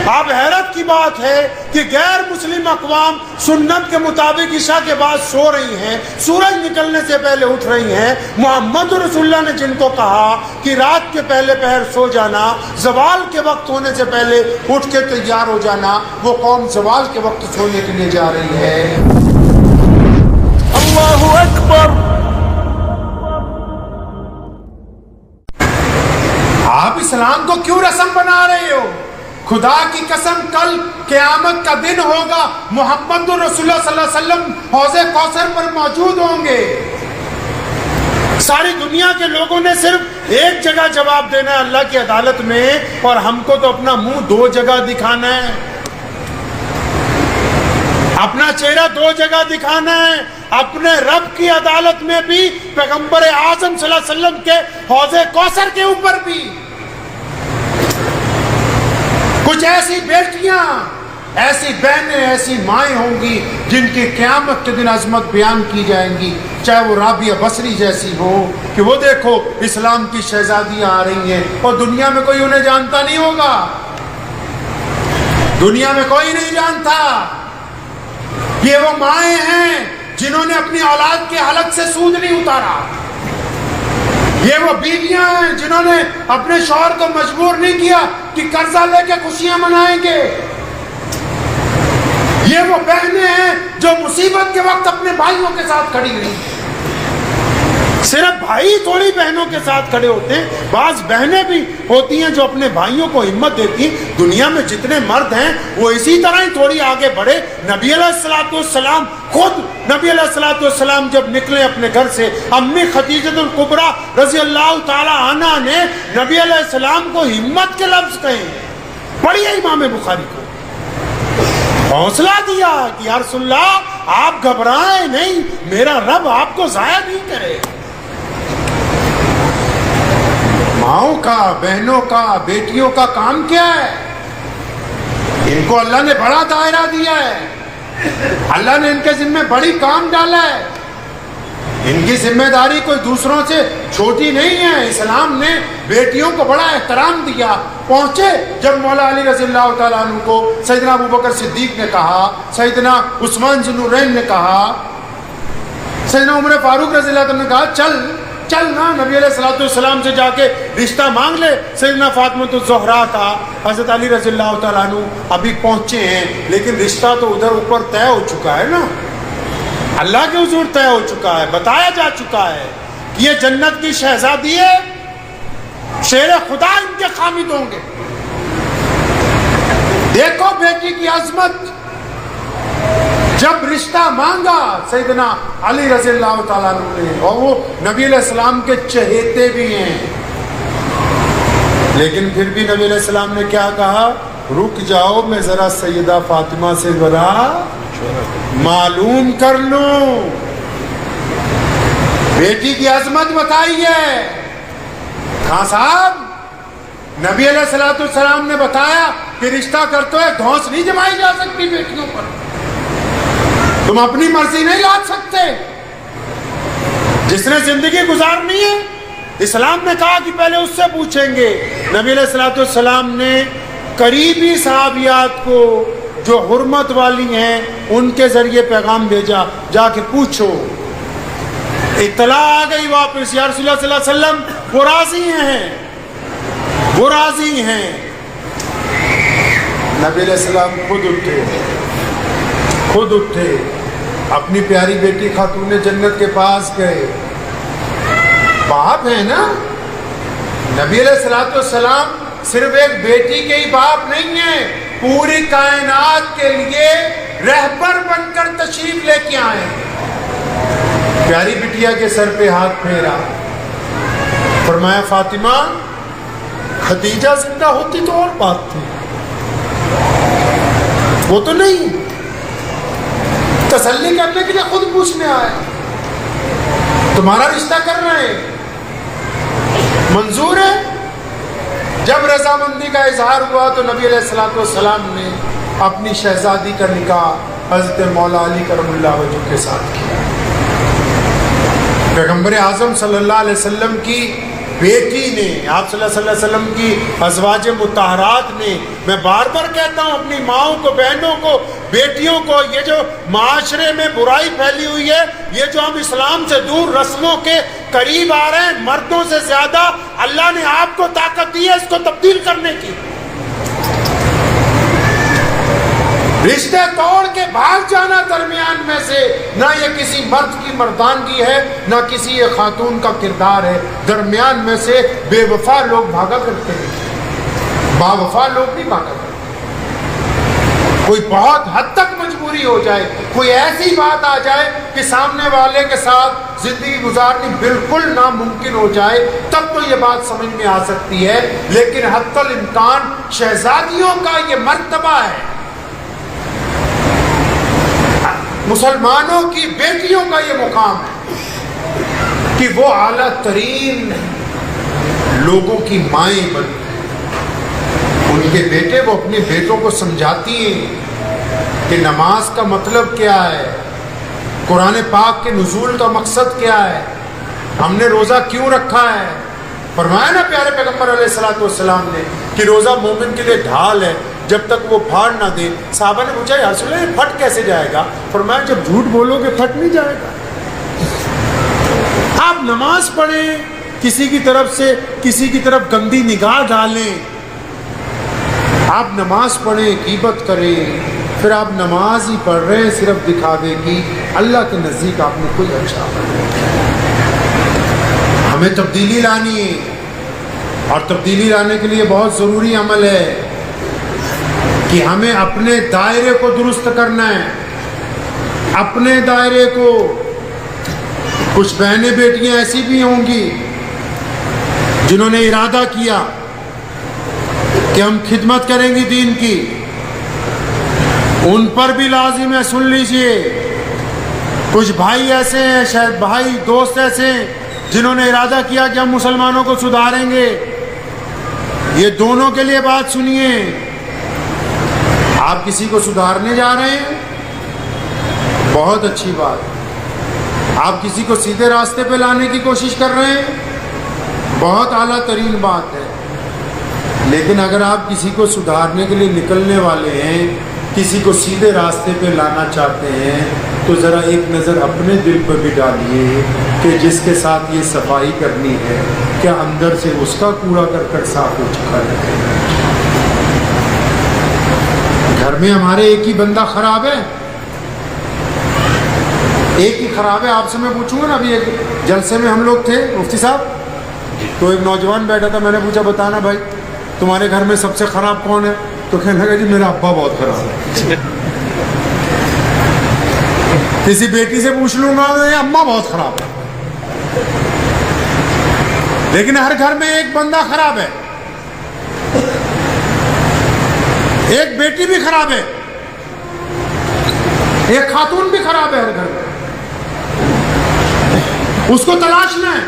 اب حیرت کی بات ہے کہ غیر مسلم اقوام سنت کے مطابق عشاء کے بعد سو رہی ہیں، سورج نکلنے سے پہلے اٹھ رہی ہیں۔ محمد رسول اللہ نے جن کو کہا کہ رات کے پہلے پہر سو جانا، زوال کے وقت ہونے سے پہلے اٹھ کے تیار ہو جانا، وہ قوم زوال کے وقت سونے کے لیے جا رہی ہے۔ اللہ اکبر۔ آپ اسلام کو کیوں رسم بنا رہے ہو؟ خدا کی قسم کل قیامت کا دن ہوگا، محمد رسول اللہ صلی اللہ علیہ وسلم حوض کوثر پر موجود ہوں گے۔ ساری دنیا کے لوگوں نے صرف ایک جگہ جواب دینا ہے اللہ کی عدالت میں، اور ہم کو تو اپنا منہ دو جگہ دکھانا ہے، اپنا چہرہ دو جگہ دکھانا ہے، اپنے رب کی عدالت میں بھی، پیغمبر اعظم صلی اللہ علیہ وسلم کے حوض کوثر کے اوپر بھی۔ کچھ ایسی بیٹیاں، ایسی بہنیں، ایسی مائیں ہوں گی جن کی قیامت کے دن عظمت بیان کی جائیں گی، چاہے وہ رابعہ بصری جیسی ہو کہ وہ دیکھو اسلام کی شہزادیاں آ رہی ہیں، اور دنیا میں کوئی انہیں جانتا نہیں ہوگا، دنیا میں کوئی نہیں جانتا۔ یہ وہ مائیں ہیں جنہوں نے اپنی اولاد کے حلق سے سود نہیں اتارا، یہ وہ بیویاں ہیں جنہوں نے اپنے شوہر کو مجبور نہیں کیا کہ قرضہ لے کے خوشیاں منائیں گے، یہ وہ بہنیں ہیں جو مصیبت کے وقت اپنے بھائیوں کے ساتھ کھڑی رہی۔ صرف بھائی تھوڑی بہنوں کے ساتھ کھڑے ہوتے ہیں، بعض بہنیں بھی ہوتی ہیں جو اپنے بھائیوں کو ہمت دیتی ہیں۔ دنیا میں جتنے مرد ہیں وہ اسی طرح ہی تھوڑی آگے بڑھے۔ نبی علیہ الصلوۃ والسلام خود، نبی علیہ الصلوۃ والسلام جب نکلے اپنے گھر سے، امی خدیجہ الکبریٰ رضی اللہ تعالی عنہا نے نبی علیہ السلام کو ہمت کے لفظ کہے، پڑھیے امام بخاری کو، حوصلہ دیا کہ یا رسول اللہ آپ گھبرائیں نہیں، میرا رب آپ کو ضائع نہیں کرے۔ ماؤں کا، بہنوں کا، بیٹیوں کا کام کیا ہے؟ ان کو اللہ نے بڑا دائرہ دیا ہے، اللہ نے ان کے ذمہ بڑی کام ڈالا ہے، ان کی ذمہ داری کوئی دوسروں سے چھوٹی نہیں ہے۔ اسلام نے بیٹیوں کو بڑا احترام دیا۔ پہنچے جب مولا علی رضی اللہ تعالیٰ عنہ کو سیدنا ابوبکر صدیق نے کہا، سیدنا عثمان ذو النورین نے کہا، سیدنا عمر فاروق رضی اللہ عنہ نے کہا چل نا نبی علیہ الصلوۃ والسلام سے جا کے رشتہ مانگ لے۔ سیدنا فاطمہ الزہرا تھا، حضرت علی رضی اللہ تعالیٰ عنہ ابھی پہنچے ہیں، لیکن رشتہ تو ادھر اوپر طے ہو چکا ہے نا، اللہ کے حضور طے ہو چکا ہے، بتایا جا چکا ہے کہ یہ جنت کی شہزادی ہے، شیر خدا ان کے خامد ہوں گے۔ دیکھو بیٹی کی عظمت، جب رشتہ مانگا سیدنا علی رضی اللہ تعالیٰ عنہ نے، اور وہ نبی علیہ السلام کے چہیتے بھی ہیں، لیکن پھر بھی نبی علیہ السلام نے کیا کہا؟ رک جاؤ، میں ذرا سیدہ فاطمہ سے ذرا معلوم کر لوں، بیٹی کی عظمت بتائیے۔ کہاں صاحب، نبی علیہ الصلوۃ والسلام نے بتایا کہ رشتہ کرتے ہوئے دھونس نہیں جمائی جا سکتی بیٹیوں پر، تم اپنی مرضی نہیں لا سکتے، جس نے زندگی گزارنی ہے۔ اسلام نے کہا کہ پہلے اس سے پوچھیں گے۔ نبی علیہ الصلوۃ والسلام نے قریبی صحابیات کو جو حرمت والی ہیں ان کے ذریعے پیغام بھیجا، جا کے پوچھو۔ اطلاع آ گئی واپس، یا رسول اللہ صلی اللہ علیہ وسلم وہ راضی ہیں، وہ راضی ہیں۔ نبی علیہ السلام خود اٹھے، اپنی پیاری بیٹی خاتون جنت کے پاس گئے۔ باپ ہے نا، نبی علیہ الصلوۃ والسلام صرف ایک بیٹی کے ہی باپ نہیں ہیں، پوری کائنات کے لیے رہبر بن کر تشریف لے کے آئے۔ پیاری بٹیا کے سر پہ ہاتھ پھیرا، فرمایا فاطمہ خدیجہ زندہ ہوتی تو اور بات تھی، وہ تو نہیں، تسلی کرنے کے لیے خود پوچھنے آئے، تمہارا رشتہ کر رہے ہیں، منظور ہے؟ جب رضامندی کا اظہار ہوا تو نبی علیہ الصلوۃ والسلام نے اپنی شہزادی کا نکاح حضرت مولا علی کرم اللہ وجہ کے ساتھ کیا۔ پیغمبر اعظم صلی اللہ علیہ وسلم کی بیٹی نے، آپ صلی اللہ علیہ وسلم کی ازواج مطہرات نے، میں بار بار کہتا ہوں اپنی ماؤں کو، بہنوں کو، بیٹیوں کو، یہ جو معاشرے میں برائی پھیلی ہوئی ہے، یہ جو ہم اسلام سے دور رسموں کے قریب آ رہے ہیں، مردوں سے زیادہ اللہ نے آپ کو طاقت دی ہے اس کو تبدیل کرنے کی۔ رشتے توڑ کے بھاگ جانا درمیان میں سے، نہ یہ کسی مرد کی مردانگی ہے، نہ کسی ایک خاتون کا کردار ہے، درمیان میں سے بے وفا لوگ بھاگا کرتے ہیں، با وفا لوگ نہیں بھاگا کرتے۔ کوئی بہت حد تک مجبوری ہو جائے، کوئی ایسی بات آ جائے کہ سامنے والے کے ساتھ زندگی گزارنی بالکل ناممکن ہو جائے، تب تو یہ بات سمجھ میں آ سکتی ہے، لیکن حتی الامکان شہزادیوں کا یہ مرتبہ ہے، مسلمانوں کی بیٹیوں کا یہ مقام ہے کہ وہ اعلیٰ ترین لوگوں کی مائیں بنتی ہیں۔ ان کے بیٹے وہ اپنے بیٹوں کو سمجھاتی ہیں کہ نماز کا مطلب کیا ہے، قرآن پاک کے نزول کا مقصد کیا ہے، ہم نے روزہ کیوں رکھا ہے۔ فرمایا نا پیارے پیغمبر علیہ الصلوۃ والسلام نے کہ روزہ مومن کے لیے ڈھال ہے، جب تک وہ پھاڑ نہ دے۔ صحابہ نے پوچھا یا رسول اللہ یہ پھٹ کیسے جائے گا؟ فرمایا جب جھوٹ بولو گے پھٹ نہیں جائے گا۔ آپ نماز پڑھیں، کسی کی طرف سے کسی کی طرف گندی نگاہ ڈالیں، آپ نماز پڑھیں، غیبت کریں، پھر آپ نماز ہی پڑھ رہے ہیں صرف دکھاوے کی، اللہ کے نزدیک آپ نے کوئی اچھا نہیں۔ ہمیں تبدیلی لانی ہے، اور تبدیلی لانے کے لیے بہت ضروری عمل ہے کہ ہمیں اپنے دائرے کو درست کرنا ہے، اپنے دائرے کو۔ کچھ بہنیں بیٹیاں ایسی بھی ہوں گی جنہوں نے ارادہ کیا کہ ہم خدمت کریں گی دین کی، ان پر بھی لازم ہے، سن لیجئے۔ کچھ بھائی ایسے ہیں، شاید بھائی دوست ایسے ہیں جنہوں نے ارادہ کیا کہ ہم مسلمانوں کو سدھاریں گے، یہ دونوں کے لیے بات سنیے۔ آپ کسی کو سدھارنے جا رہے ہیں، بہت اچھی بات۔ آپ کسی کو سیدھے راستے پہ لانے کی کوشش کر رہے ہیں، بہت اعلیٰ ترین بات ہے۔ لیکن اگر آپ کسی کو سدھارنے کے لیے نکلنے والے ہیں، کسی کو سیدھے راستے پہ لانا چاہتے ہیں، تو ذرا ایک نظر اپنے دل پہ بھی ڈالیے کہ جس کے ساتھ یہ صفائی کرنی ہے، کیا اندر سے اس کا کوڑا کرکٹ صاف ہو چکا ہے؟ گھر میں ہمارے ایک ہی بندہ خراب ہے، ایک ہی خراب ہے۔ آپ سے میں پوچھوں گا نا، ابھی ایک جلسے میں ہم لوگ تھے مفتی صاحب، تو ایک نوجوان بیٹھا تھا، میں نے پوچھا بتانا بھائی تمہارے گھر میں سب سے خراب کون ہے؟ تو کہنے لگا جی میرا ابا بہت خراب ہے۔ کسی بیٹی سے پوچھ لوں گا اماں بہت خراب ہے، لیکن ہر گھر میں ایک بندہ خراب ہے، ایک بیٹی بھی خراب ہے، ایک خاتون بھی خراب ہے ہر گھر میں، اس کو تلاشنا ہے،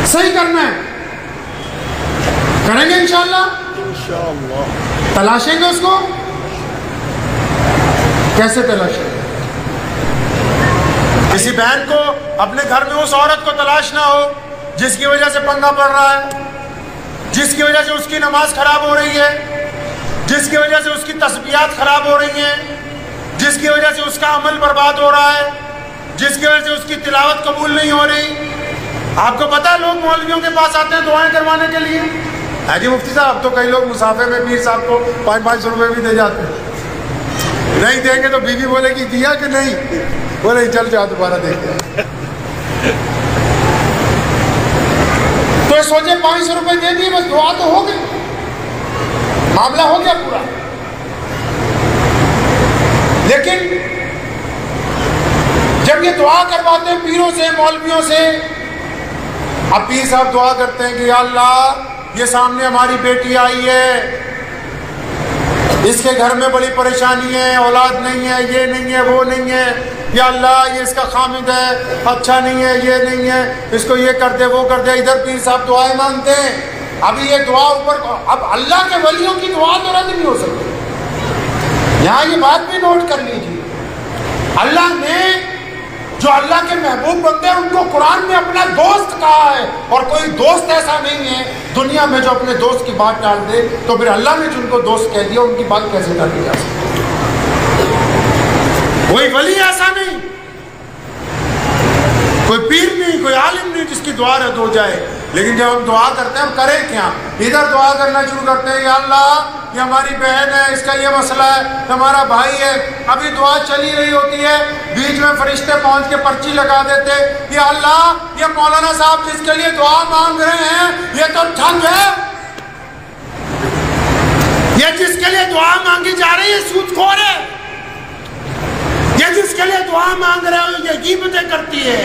صحیح کرنا ہے۔ کریں گے انشاءاللہ، تلاشیں گے اس کو۔ کیسے تلاشیں گے؟ کسی بہن کو اپنے گھر میں اس عورت کو تلاشنا ہو جس کی وجہ سے پنگا پڑ رہا ہے، جس کی وجہ سے اس کی نماز خراب ہو رہی ہے، جس کی وجہ سے اس کی تسبیحات خراب ہو رہی ہیں، جس کی وجہ سے اس کا عمل برباد ہو رہا ہے، جس کی وجہ سے اس کی تلاوت قبول نہیں ہو رہی۔ آپ کو پتہ ہے لوگ مولویوں کے پاس آتے ہیں دعائیں کروانے کے لیے، جی مفتی صاحب اب تو کئی لوگ مسافے میں پیر صاحب کو 500 روپے بھی دے جاتے ہیں، نہیں دیں گے تو بیوی بولے گی دیا کہ نہیں، بولے چل جا دوبارہ دیکھتے۔ تو یہ سوچے 500 روپے دے دیے بس دعا تو ہو گئی، معاملہ ہو گیا پورا۔ لیکن جب یہ دعا کرواتے ہیں پیروں سے، مولویوں سے، اب پیر صاحب دعا کرتے ہیں کہ یا اللہ یہ سامنے ہماری بیٹی آئی ہے، اس کے گھر میں بڑی پریشانی ہے، اولاد نہیں ہے، یہ نہیں ہے، وہ نہیں ہے، یا اللہ یہ اس کا خامد ہے، اچھا نہیں ہے، یہ نہیں ہے، اس کو یہ کر دے وہ کر دے۔ ادھر پیر صاحب دعائیں مانگتے ہیں، ابھی یہ دعا اوپر، اب اللہ کے ولیوں کی دعا تو رد نہیں ہو سکتی۔ یہاں یہ بات بھی نوٹ کر لیجیے، اللہ نے جو اللہ کے محبوب بندے ہیں ان کو قرآن میں اپنا دوست کہا ہے، اور کوئی دوست ایسا نہیں ہے دنیا میں جو اپنے دوست کی بات ٹال دے، تو پھر اللہ نے جن کو دوست کہہ دیا ان کی بات کیسے ٹالی جا سکتی؟ کوئی ولی ایسا نہیں، کوئی پیر نہیں، کوئی عالم نہیں جس کی دعا رد ہو جائے۔ لیکن جب ہم دعا کرتے ہیں ہم کریں کیا؟ ادھر دعا کرنا شروع کرتے ہیں، یا اللہ یہ ہماری بہن ہے، اس کا یہ مسئلہ ہے، ہمارا بھائی ہے، ابھی دعا چلی رہی ہوتی ہے، بیچ میں فرشتے پہنچ کے پرچی لگا دیتے، یا اللہ یہ مولانا صاحب جس کے لیے دعا مانگ رہے ہیں یہ تو ٹھگ ہے، یہ جس کے لیے دعا مانگی جا رہی ہے سود خور ہے، یہ جس کے لیے دعا مانگ رہے ہو یہ غیبتیں کرتی ہے،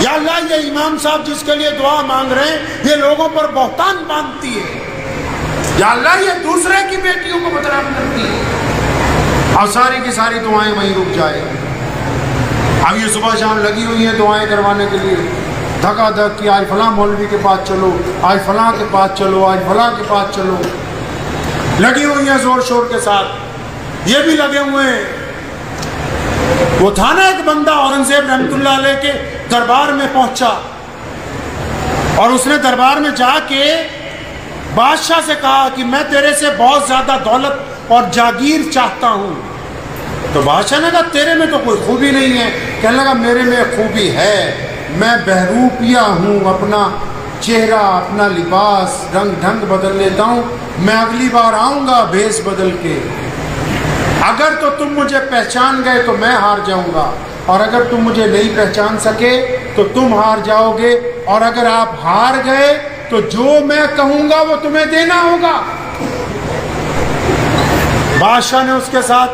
یا اللہ یہ امام صاحب جس کے لیے دعا مانگ رہے ہیں یہ لوگوں پر بہتان باندھتی ہے، یا اللہ یہ دوسرے کی بیٹیوں کو بدنام کرتی ہے، اور ساری کی ساری دعائیں وہیں رک جائے۔ اب یہ صبح شام لگی ہوئی ہیں دعائیں کروانے کے لیے، دھکا دھک کی آج فلاں مولوی کے پاس چلو، آج فلاں کے پاس چلو، آج فلاں کے پاس چلو، لگی ہوئی ہیں زور شور کے ساتھ۔ یہ بھی لگے ہوئے ہیں۔ وہ تھا نا ایک بندہ اورنگزیب رحمۃ اللہ علیہ کے دربار میں پہنچا، اور اس نے دربار میں جا کے بادشاہ سے کہا کہ میں تیرے سے بہت زیادہ دولت اور جاگیر چاہتا ہوں۔ تو بادشاہ نے کہا تیرے میں تو کوئی خوبی نہیں ہے۔ کہنے لگا میرے میں خوبی ہے، میں بہروپیہ ہوں، اپنا چہرہ اپنا لباس رنگ ڈھنگ بدل لیتا ہوں، میں اگلی بار آؤں گا بھیس بدل کے، اگر تو تم مجھے پہچان گئے تو میں ہار جاؤں گا، اور اگر تم مجھے نہیں پہچان سکے تو تم ہار جاؤ گے، اور اگر آپ ہار گئے تو جو میں کہوں گا وہ تمہیں دینا ہوگا۔ بادشاہ نے اس کے ساتھ،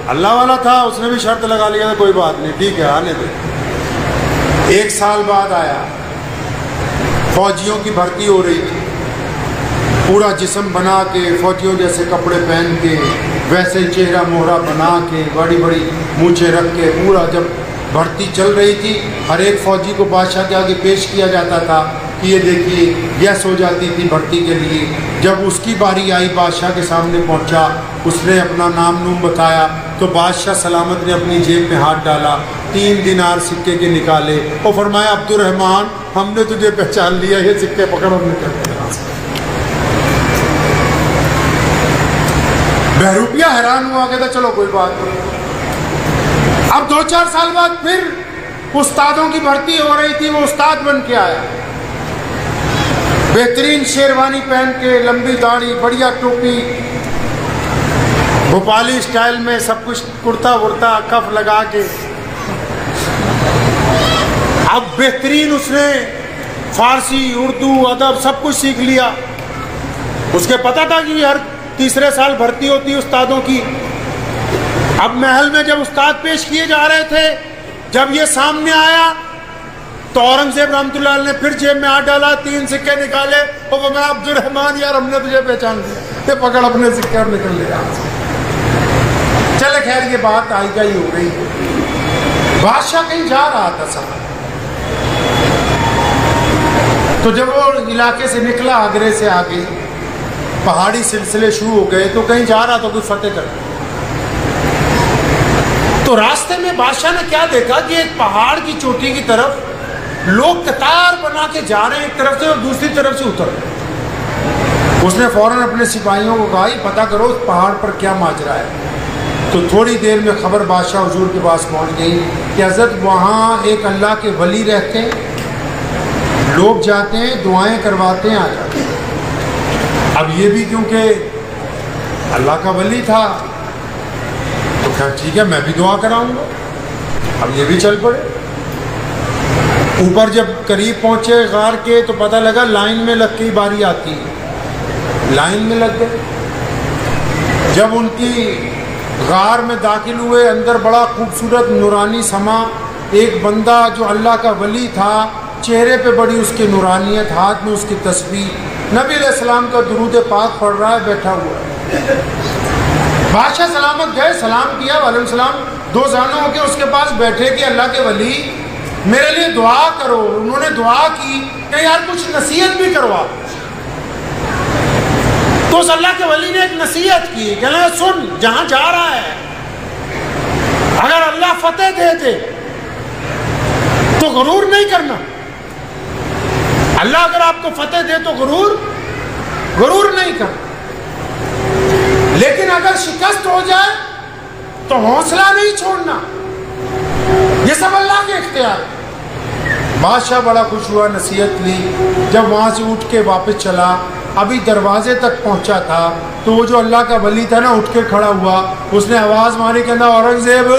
اللہ والا تھا، اس نے بھی شرط لگا لیا تھا کوئی بات نہیں ٹھیک ہے آنے دے۔ 1 سال بعد آیا، فوجیوں کی بھرتی ہو رہی تھی، پورا جسم بنا کے فوجیوں جیسے کپڑے پہن کے، ویسے چہرہ مہرہ بنا کے، بڑی بڑی مونچھیں رکھ کے، پورا جب بھرتی چل رہی تھی ہر ایک فوجی کو بادشاہ کے آگے پیش کیا جاتا تھا کہ یہ دیکھیے یس ہو جاتی تھی بھرتی کے لیے۔ جب اس کی باری آئی بادشاہ کے سامنے پہنچا، اس نے اپنا نام نوم بتایا تو بادشاہ سلامت نے اپنی جیب میں ہاتھ ڈالا، 3 دینار سکے کے نکالے اور فرمایا عبد الرحمن ہم نے تجھے پہچان لیا، یہ سکے پکڑ ہم نے کر دیا۔ بہروپیہ حیران ہوا، کہتا چلو کوئی بات نہیں۔ اب 2-4 سال بعد پھر استادوں کی بھرتی ہو رہی تھی، وہ استاد بن کے آیا، بہترین شیروانی پہن کے، لمبی داڑھی، بڑھیا ٹوپی، بھوپالی اسٹائل میں سب کچھ، کرتا ورتا کف لگا کے۔ اب بہترین اس نے فارسی، اردو، ادب سب کچھ سیکھ لیا۔ اس کے پتہ تھا کہ ہر تیسرے سال بھرتی ہوتی استادوں کی۔ اب محل میں جب استاد پیش کیے جا رہے تھے، جب یہ سامنے آیا تو اورنگزیب رحمۃ اللہ علیہ نے پھر جیب میں ہاتھ ڈالا، 3 سکے نکالے اور وہ میں عبد الرحمن یار ہم نے تجھے پہچان لیا، یہ پکڑ اپنے سکے اور نکل لیا۔ چلے خیر یہ بات آئی گئی ہو گئی۔ بادشاہ کہیں جا رہا تھا صاحب، تو جب وہ علاقے سے نکلا آگرے سے آگے، پہاڑی سلسلے شروع ہو گئے، تو کہیں جا رہا تو کوئی فتح کر، تو راستے میں بادشاہ نے کیا دیکھا کہ ایک پہاڑ کی چوٹی کی طرف لوگ قطار بنا کے جا رہے ہیں، ایک طرف سے اور دوسری طرف سے اتر رہے۔ اس نے فوراً اپنے سپاہیوں کو کہا پتہ کرو اس پہاڑ پر کیا ماجرا ہے۔ تو تھوڑی دیر میں خبر بادشاہ حضور کے پاس پہنچ گئی کہ حضرت وہاں ایک اللہ کے ولی رہتے ہیں، لوگ جاتے ہیں دعائیں کرواتے ہیں آ جاتے ہیں۔ اب یہ بھی کیونکہ اللہ کا ولی تھا تو کہا ٹھیک ہے میں بھی دعا کراؤں گا۔ اب یہ بھی چل پڑے۔ اوپر جب قریب پہنچے غار کے تو پتہ لگا لائن میں لگ کے باری آتی ہے، لائن میں لگ گئے۔ جب ان کی غار میں داخل ہوئے، اندر بڑا خوبصورت نورانی سما، ایک بندہ جو اللہ کا ولی تھا، چہرے پہ بڑی اس کی نورانیت، ہاتھ میں اس کی تسبیح، نبی علیہ السلام کا درود پاک پڑھ رہا ہے، بیٹھا ہوا ہے۔ بادشاہ سلامت گئے، سلام کیا، وعلیکم السلام، 2 زانوں ہو کے اس کے پاس بیٹھے کہ اللہ کے ولی میرے لیے دعا کرو۔ انہوں نے دعا کی کہ یار کچھ نصیحت بھی کروا۔ تو اس اللہ کے ولی نے ایک نصیحت کی کہ سن، جہاں جا رہا ہے اگر اللہ فتح دے دے تو غرور نہیں کرنا. اللہ اگر آپ کو فتح دے تو غرور نہیں کرنا. لیکن اگر شکست ہو جائے تو حوصلہ نہیں چھوڑنا. یہ سب اللہ کے اختیار. بادشاہ بڑا خوش ہوا, نصیحت لی. جب وہاں سے اٹھ کے واپس چلا, ابھی دروازے تک پہنچا تھا تو وہ جو اللہ کا ولی تھا نا, اٹھ کے کھڑا ہوا. اس نے آواز ماری, کہنا اورنگزیب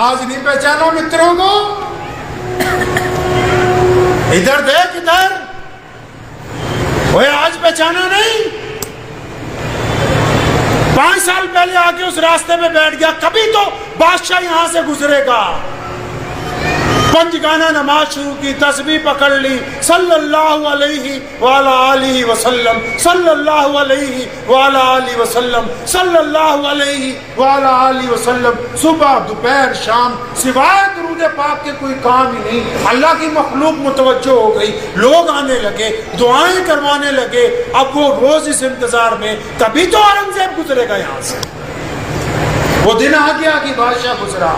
آج نہیں پہچانا متروں کو, ادھر دیکھ ادھر, وہ آج پہچانا نہیں. 5 سال پہلے آ کے اس راستے میں بیٹھ گیا, کبھی تو بادشاہ یہاں سے گزرے گا. پنجگانہ نماز شروع کی, تسبیح پکڑ لی, صلی اللہ علیہ وعلی آلہ وسلم, صلی اللہ علیہ وعلی آلہ وسلم, صلی اللہ علیہ وعلی آلہ وسلم. صبح دوپہر شام سوائے درود پاک کے کوئی کام ہی نہیں. اللہ کی مخلوق متوجہ ہو گئی, لوگ آنے لگے, دعائیں کروانے لگے. اب وہ روز اس انتظار میں, تبھی تو اورنگزیب گزرے گا یہاں سے. وہ دن آ گیا کہ بادشاہ گزرا.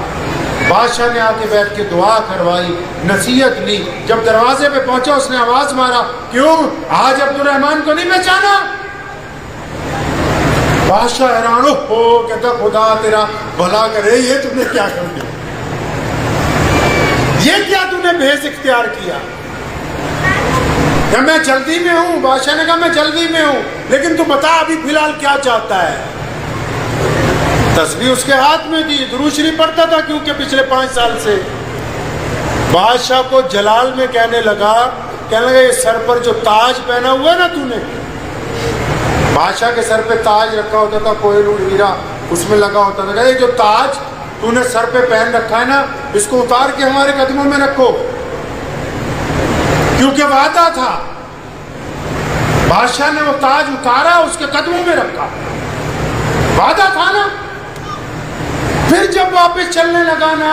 بادشاہ نے آ کے بیٹھ کے دعا کروائی, نصیحت لی. جب دروازے پہ پہنچا اس نے آواز مارا, کیوں آج عبد الرحمن کو نہیں پہچانا؟ بادشاہ حیران ہو, کہتا خدا تیرا بھلا کرے, یہ تم نے کیا کر دیا, یہ کیا تم نے بھیس اختیار کیا؟ کہ میں جلدی میں ہوں. بادشاہ نے کہا میں جلدی میں ہوں, لیکن تو بتا ابھی فی الحال کیا چاہتا ہے. تسبیح اس کے ہاتھ میں دی, درود شریف پڑھتا تھا کیونکہ پچھلے 5 سال سے. بادشاہ کو جلال میں کہنے لگا یہ سر پر جو تاج پہنا ہوا ہے نا تو نے, بادشاہ کے سر پہ تاج رکھا ہوتا تھا, کوہ نور ہیرا اس میں لگا ہوتا تھا. یہ جو تاج تو نے سر پہ پہن رکھا ہے نا, اس کو اتار کے ہمارے قدموں میں رکھو, کیونکہ وعدہ تھا. بادشاہ نے وہ تاج اتارا, اس کے قدموں میں رکھا, وعدہ تھا نا. پھر جب واپس چلنے لگا نا,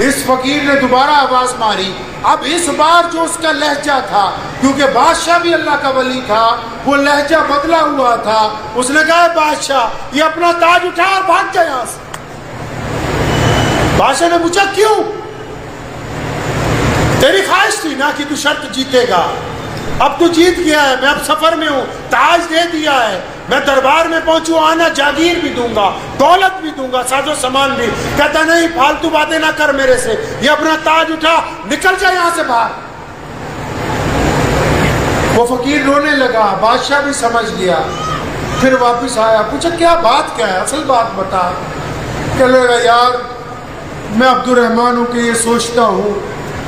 اس فقیر نے دوبارہ آواز ماری. اب اس بار جو اس کا لہجہ تھا, کیونکہ بادشاہ بھی اللہ کا ولی تھا, وہ لہجہ بدلا ہوا تھا. اس نے کہا بادشاہ یہ اپنا تاج اٹھا اور بھاگ جائے یہاں سے. بادشاہ نے پوچھا کیوں؟ تیری خواہش تھی نا کہ تو شرط جیتے گا, اب تو جیت گیا ہے, میں اب سفر میں ہوں, تاج دے دیا ہے, میں دربار میں پہنچوں, آنا جاگیر بھی دوں گا, دولت بھی دوں گا, ساز و سامان بھی. کہتا نہیں فالتو باتیں نہ کر میرے سے, یہ اپنا تاج اٹھا, نکل جائے یہاں سے باہر. وہ فقیر رونے لگا, بادشاہ بھی سمجھ گیا. پھر واپس آیا, پوچھا کیا بات کیا ہے, اصل بات بتا. کہنے لگا یار میں عبد الرحمن ہوں کہ یہ سوچتا ہوں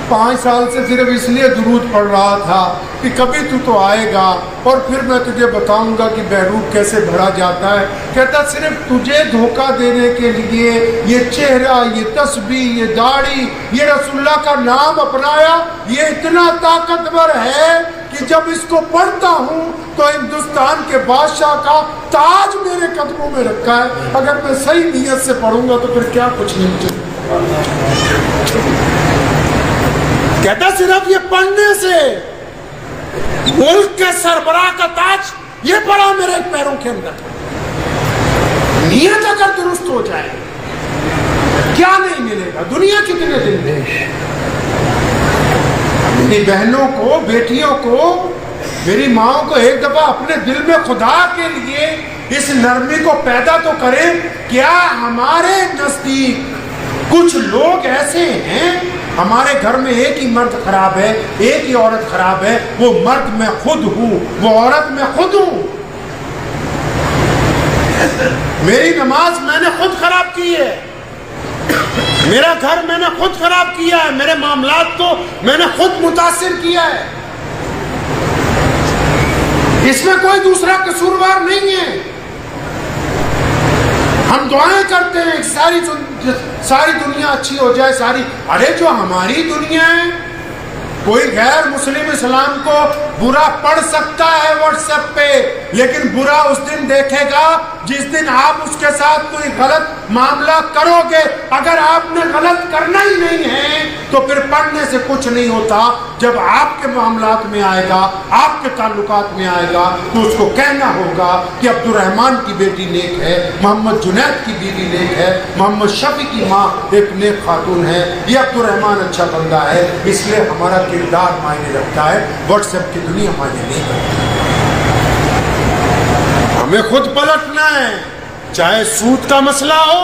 5 سال سے صرف اس لیے درود پڑھ رہا تھا کہ کبھی تو آئے گا اور پھر میں تجھے بتاؤں گا کہ بہروپ کیسے بھرا جاتا ہے. کہتا صرف تجھے دھوکہ دینے کے لیے یہ چہرہ, یہ تسبیح, یہ داڑھی, یہ رسول اللہ کا نام اپنایا, یہ اتنا طاقتور ہے کہ جب اس کو پڑھتا ہوں تو ہندوستان کے بادشاہ کا تاج میرے قدموں میں رکھا ہے. اگر میں صحیح نیت سے پڑھوں گا تو پھر کیا کچھ نہیں چاہیے. کہتا صرف یہ پڑھنے سے ملک کے سربراہ کا تاج یہ پڑا میرے پیروں کے اندر. نیت اگر درست ہو جائے کیا نہیں ملے گا. دنیا کتنے دن دے, میری بہنوں کو, بیٹیوں کو, میری ماں کو ایک دفعہ اپنے دل میں خدا کے لیے اس نرمی کو پیدا تو کریں. کیا ہمارے نزدیک کچھ لوگ ایسے ہیں, ہمارے گھر میں ایک ہی مرد خراب ہے, ایک ہی عورت خراب ہے, وہ مرد میں خود ہوں, وہ عورت میں خود ہوں. میری نماز میں نے خود خراب کی ہے, میرا گھر میں نے خود خراب کیا ہے, میرے معاملات کو میں نے خود متاثر کیا ہے. اس میں کوئی دوسرا قصوروار نہیں ہے. ہم دعائیں کرتے ہیں ساری دنیا اچھی ہو جائے, ساری. ارے جو ہماری دنیا ہے, کوئی غیر مسلم اسلام کو برا پڑھ سکتا ہے واٹس ایپ پہ، لیکن برا اس دن دیکھے گا جس دن آپ اس کے ساتھ کوئی غلط معاملہ کرو گے۔ اگر آپ نے غلط کرنا ہی نہیں ہے تو پھر پڑھنے سے کچھ نہیں ہوتا۔ جب آپ کے معاملات میں آئے گا، آپ کے تعلقات میں آئے گا، تو اس کو کہنا ہوگا کہ عبد الرحمن کی بیٹی نیک ہے، محمد جنید کی بیوی نیک ہے، محمد شفیع کی ماں ایک نیک خاتون ہے، یہ عبد الرحمن اچھا بندہ ہے، اس لیے ہمارا کردار معنی رکھتا ہے، واٹس ایپ کی دنیا معنی نہیں رکھتی۔ ہمیں خود پلٹنا ہے، چاہے سود کا مسئلہ ہو،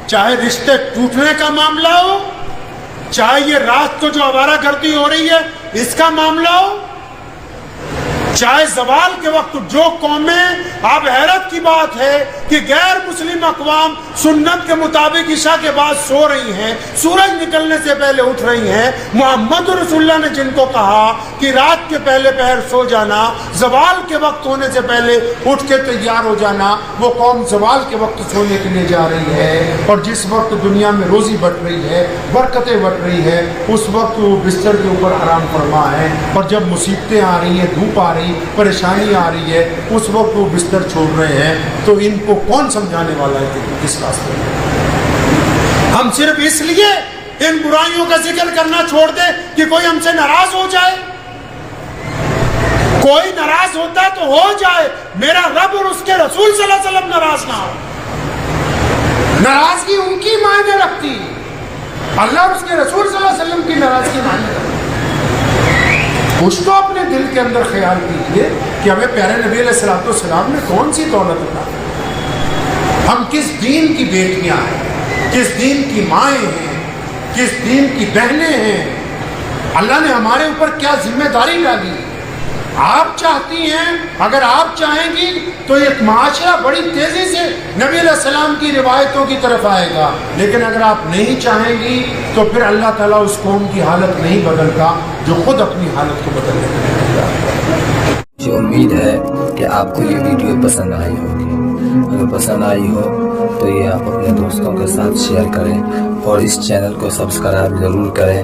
چاہے رشتے ٹوٹنے کا معاملہ ہو، چاہے یہ رات کو جو آوارہ گردی ہو رہی ہے اس کا معاملہ ہو، چاہے زوال کے وقت جو قومیں، آپ حیرت کی بات ہے کہ غیر مسلم اقوام سنت کے مطابق عشاء کے بعد سو رہی ہیں، سورج نکلنے سے پہلے اٹھ رہی ہیں۔ محمد رسول اللہ نے جن کو کہا کہ رات کے پہلے پہر سو جانا، زوال کے وقت ہونے سے پہلے اٹھ کے تیار ہو جانا، وہ قوم زوال کے وقت سونے کے لیے جا رہی ہے، اور جس وقت دنیا میں روزی بٹ رہی ہے، برکتیں بٹ رہی ہے، اس وقت وہ بستر کے اوپر آرام فرما ہے، اور جب مصیبتیں آ رہی ہیں، دھوپ آ رہی، پریشانی آ رہی ہے، اس وقت وہ بستر چھوڑ رہے ہیں۔ تو ان کو کون سمجھانے والا ہے کہ کس راستے میں؟ ہم صرف اس لیے ان برائیوں کا ذکر کرنا چھوڑ دیں کہ کوئی ہم سے ناراض ہو جائے۔ کوئی ناراض ہوتا تو ہو جائے، میرا رب اور اس کے رسول صلی اللہ علیہ وسلم ناراض نہ ہو۔ ناراضگی ان کی معنی رکھتی، اللہ اور اس کے رسول صلی اللہ علیہ وسلم کی ناراضگی معنی رکھتی۔ کچھ تو اپنے دل کے اندر خیال کیجئے کہ ہمیں پیارے نبی علیہ الصلوۃ والسلام نے کون سی دولت عطا کی، ہم کس دین کی بیٹیاں ہیں، کس دین کی مائیں ہیں، کس دین کی بہنیں ہیں، اللہ نے ہمارے اوپر کیا ذمہ داری ڈالی۔ آپ چاہتی ہیں، اگر آپ چاہیں گی تو یہ معاشرہ بڑی تیزی سے نبی علیہ السلام کی روایتوں کی طرف آئے گا، لیکن اگر آپ نہیں چاہیں گی تو پھر اللہ تعالیٰ اس قوم کی حالت نہیں بدلتا جو خود اپنی حالت کو بدلنے کے لیے تیار ہے۔ مجھے امید ہے کہ آپ کو یہ ویڈیو پسند آئی ہوگی، اگر پسند آئی ہو تو یہ آپ اپنے دوستوں کے ساتھ شیئر کریں اور اس چینل کو سبسکرائب ضرور کریں۔